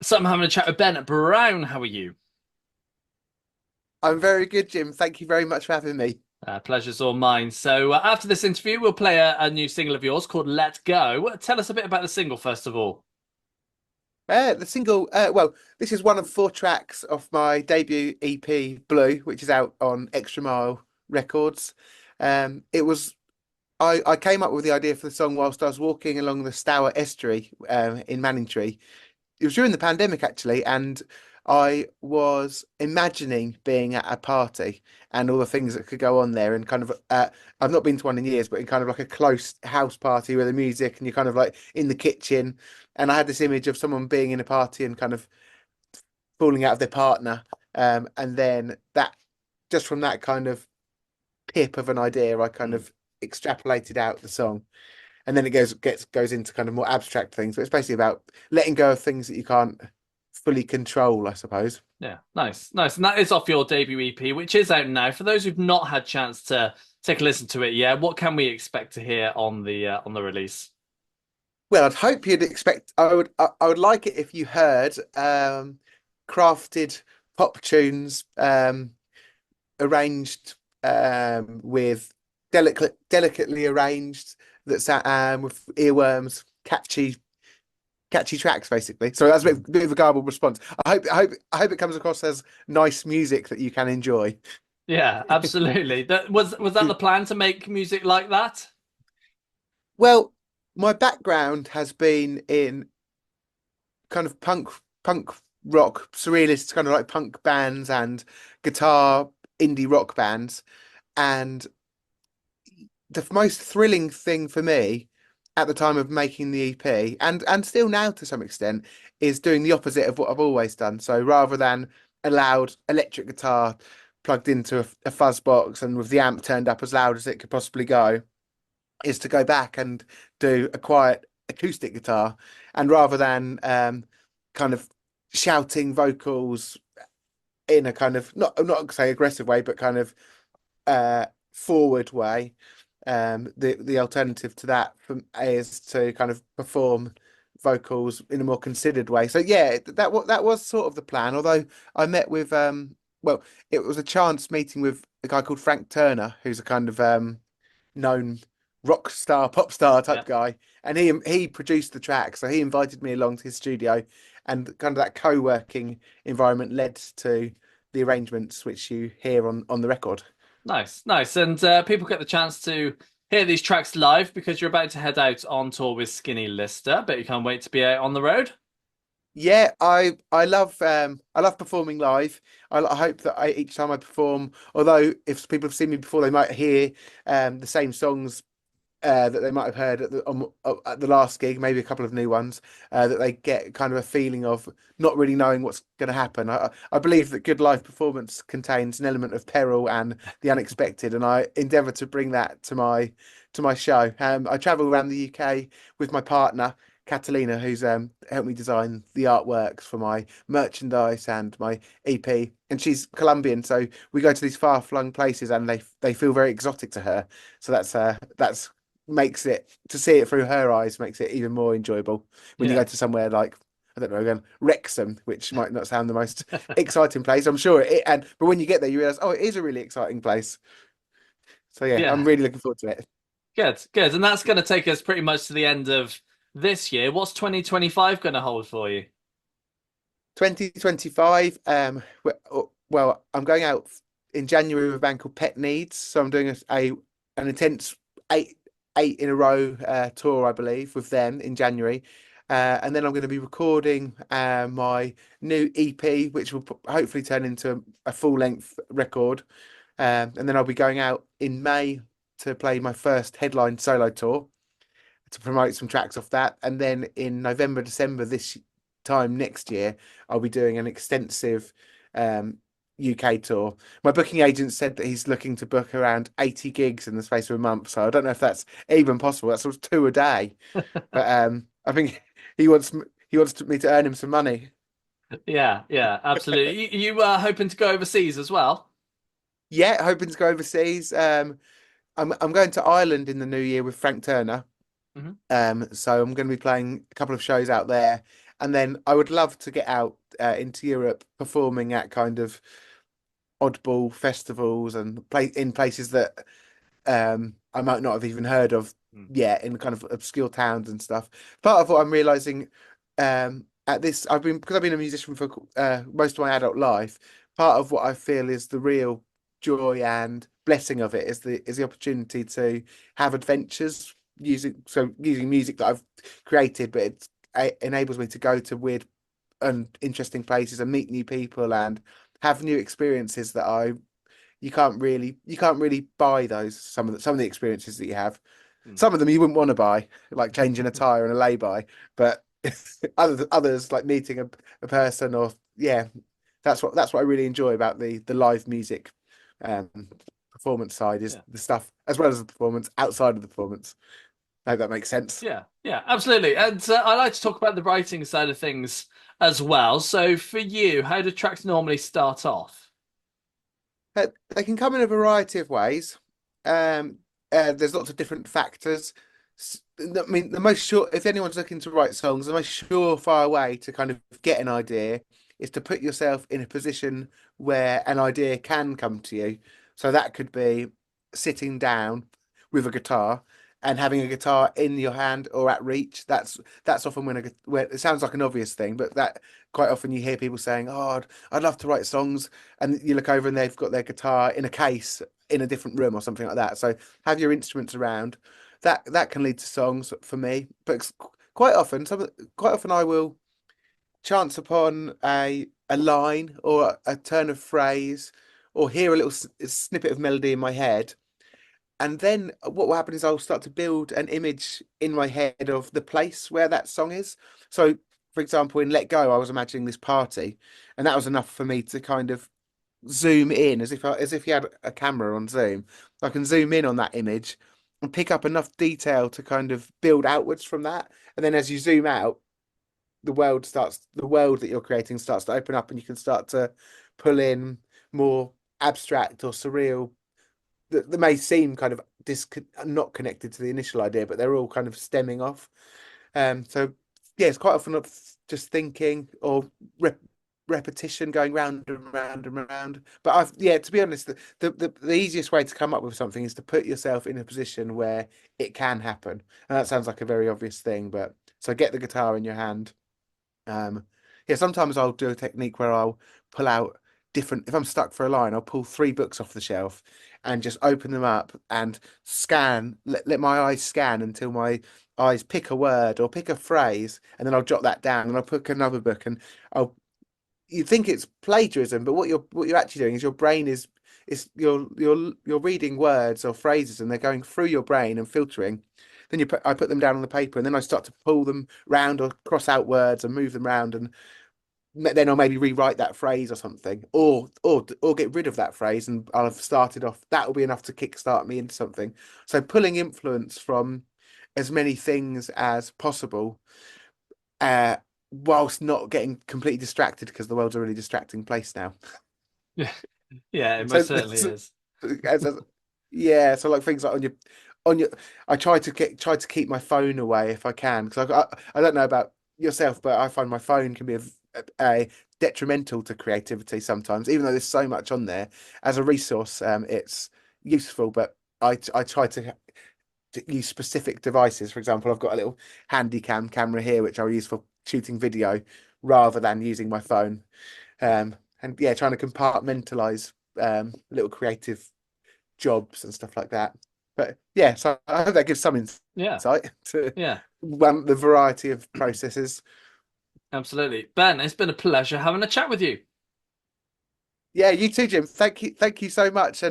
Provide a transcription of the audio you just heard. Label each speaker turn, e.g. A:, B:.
A: So I'm having a chat with Ben Brown. How are you?
B: I'm very good, Jim. Thank you very much for having me.
A: Pleasure's all mine. So after this interview, we'll play a new single of yours called "Let Go." Tell us a bit about the single first of all.
B: The single, this is one of four tracks off my debut EP, Blue, which is out on Extra Mile Records. It was I came up with the idea for the song whilst I was walking along the Stour Estuary in Manningtree. It was during the pandemic actually, and I was imagining being at a party and all the things that could go on there, and kind of I've not been to one in years, but in kind of like a close house party with the music, and you're kind of like in the kitchen, and I had this image of someone being in a party and kind of falling out of their partner, and then that just from that kind of pip of an idea, I kind
A: Hmm.
B: of extrapolated out the song, and then it goes into kind of more abstract things. But it's basically about letting go of things that you can't fully control, I suppose.
A: Yeah, nice, nice. And that is off your debut EP, which is out now. For those who've not had chance to take a listen to it yet, what can we expect to hear on the release?
B: Well, I'd hope you'd expect. I would like it if you heard crafted pop tunes, arranged with delicately arranged with earworms, catchy tracks, basically. So that's
A: Hmm.
B: a bit of a garbled response. I hope it comes across as nice music that you can enjoy.
A: Yeah, absolutely. That was that the plan to make music like that?
B: Well, my background has been in kind of punk rock, surrealist kind of like punk bands and guitar indie rock bands. And the most thrilling thing for me at the time of making the EP, and still now to some extent, is doing the opposite of what I've always done. So rather than a loud electric guitar plugged into a fuzz box and with the amp turned up as loud as it could possibly go, is to go back and do a quiet acoustic guitar. And rather than kind of shouting vocals in a kind of not say aggressive way, but kind of uh, forward way, the alternative to that is to kind of perform vocals in a more considered way. So yeah, that was sort of the plan. Although I met with well, it was a chance meeting with a guy called Frank Turner, who's a kind of known rock star, pop star type
A: Yeah.
B: guy, and he produced the track. So he invited me along to his studio, and kind of that co-working environment led to the arrangements which you hear on the record.
A: Nice, nice. And people get the chance to hear these tracks live because you're about to head out on tour with Skinny Lister, but you can't wait to be out on the road.
B: Yeah, I love performing live. I hope that each time I perform, although if people have seen me before, they might hear the same songs that they might have heard at the last gig, maybe a couple of new ones, that they get kind of a feeling of not really knowing what's going to happen. I believe that good live performance contains an element of peril and the unexpected, and I endeavour to bring that to my show. I travel around the UK with my partner. Catalina, who's helped me design the artworks for my merchandise and my EP, and she's Colombian, so we go to these far-flung places, and they feel very exotic to her. So that's makes it to see it through her eyes makes it even more enjoyable when you
A: Yeah.
B: go to somewhere like I don't know again Wrexham, which might not sound the most exciting place. I'm sure but when you get there, you realize oh, it is a really exciting place. So yeah, I'm
A: Yeah.
B: really looking forward to it.
A: Good, good. And that's going to take us pretty much to the end of this year. What's 2025 going to hold for you?
B: 2025. Well, I'm going out in January with a band called Pet Needs, so I'm doing an intense eight eight in a row tour, I believe, with them in January. And then I'm going to be recording my new EP, which will hopefully turn into a full length record. And then I'll be going out in May to play my first headline solo tour to promote some tracks off that. And then in November, December this time next year, I'll be doing an extensive um, UK tour. My booking agent said that he's looking to book around 80 gigs in the space of a month. So I don't know if that's even possible. That's sort of two a day. But I think he wants me to earn him some money.
A: Yeah, yeah, absolutely. You hoping to go overseas as well?
B: Yeah, hoping to go overseas. I'm going to Ireland in the new year with Frank Turner.
A: Hmm.
B: So I'm going to be playing a couple of shows out there, And then I would love to get out into Europe performing at kind of oddball festivals and play in places that I might not have even heard of
A: Mm.
B: yet, in kind of obscure towns and stuff. Part of what I'm realizing at this, because I've been a musician for most of my adult life. Part of what I feel is the real joy and blessing of it is the opportunity to have adventures using music that I've created, but it enables me to go to weird and interesting places and meet new people and have new experiences that I you can't really buy those some of the experiences that you have.
A: Mm.
B: Some of them you wouldn't want to buy, like changing a tire and a lay-by, but others like meeting a person or yeah, that's what I really enjoy about the live music um performance side is
A: Yeah.
B: the stuff as well as the performance outside of the performance. I hope that makes sense.
A: Yeah, yeah, absolutely. And I like to talk about the writing side of things as well. So for you, how do tracks normally start off?
B: They can come in a variety of ways. Um, there's lots of different factors. I mean, the most sure, if anyone's looking to write songs, the most surefire way to kind of get an idea is to put yourself in a position where an idea can come to you. So that could be sitting down with a guitar and having a guitar in your hand or at reach. That's often when it sounds like an obvious thing, but that quite often you hear people saying, "Oh, I'd love to write songs," and you look over and they've got their guitar in a case in a different room or something like that. So have your instruments around. That can lead to songs for me. But quite often I will chance upon a line or a turn of phrase or hear a little snippet of melody in my head. And then what will happen is I'll start to build an image in my head of the place where that song is. So, for example, in Let Go, I was imagining this party, and that was enough for me to kind of zoom in as if you had a camera on Zoom. I can zoom in on that image and pick up enough detail to kind of build outwards from that. And then as you zoom out, the world that you're creating starts to open up and you can start to pull in more abstract or surreal that may seem kind of not connected to the initial idea, but they're all kind of stemming off. So yeah, it's quite often just thinking or repetition going round and round and round. But I've yeah, to be honest, the easiest way to come up with something is to put yourself in a position where it can happen. And that sounds like a very obvious thing, but so get the guitar in your hand. Yeah, sometimes I'll do a technique where I'll pull out different, if I'm stuck for a line, I'll pull three books off the shelf and just open them up and let my eyes scan until my eyes pick a word or pick a phrase, and then I'll jot that down and I'll pick another book and I'll you think it's plagiarism, but what you're actually doing is your brain is you're reading words or phrases and they're going through your brain and filtering. Then I put them down on the paper and then I start to pull them round or cross out words and move them round and then I'll maybe rewrite that phrase or something or get rid of that phrase and I'll have started off that will be enough to kickstart me into something. So pulling influence from as many things as possible uh whilst not getting completely distracted because the world's a really distracting place now.
A: Yeah, yeah, it
B: So,
A: most certainly is.
B: as, as- yeah, so like things like on your, I try to keep my phone away if I can because I don't know about yourself, but I find my phone can be a detrimental to creativity sometimes, even though there's so much on there as a resource. It's useful, but I try to use specific devices. For example, I've got a little handy camera here which I'll use for shooting video rather than using my phone. And yeah, trying to compartmentalize little creative jobs and stuff like that. But yeah, so I hope that gives some
A: Yeah,
B: insight to
A: yeah,
B: the variety of processes.
A: absolutely. Ben, it's been a pleasure having a chat with you.
B: Yeah, you too, Jim. Thank you so much.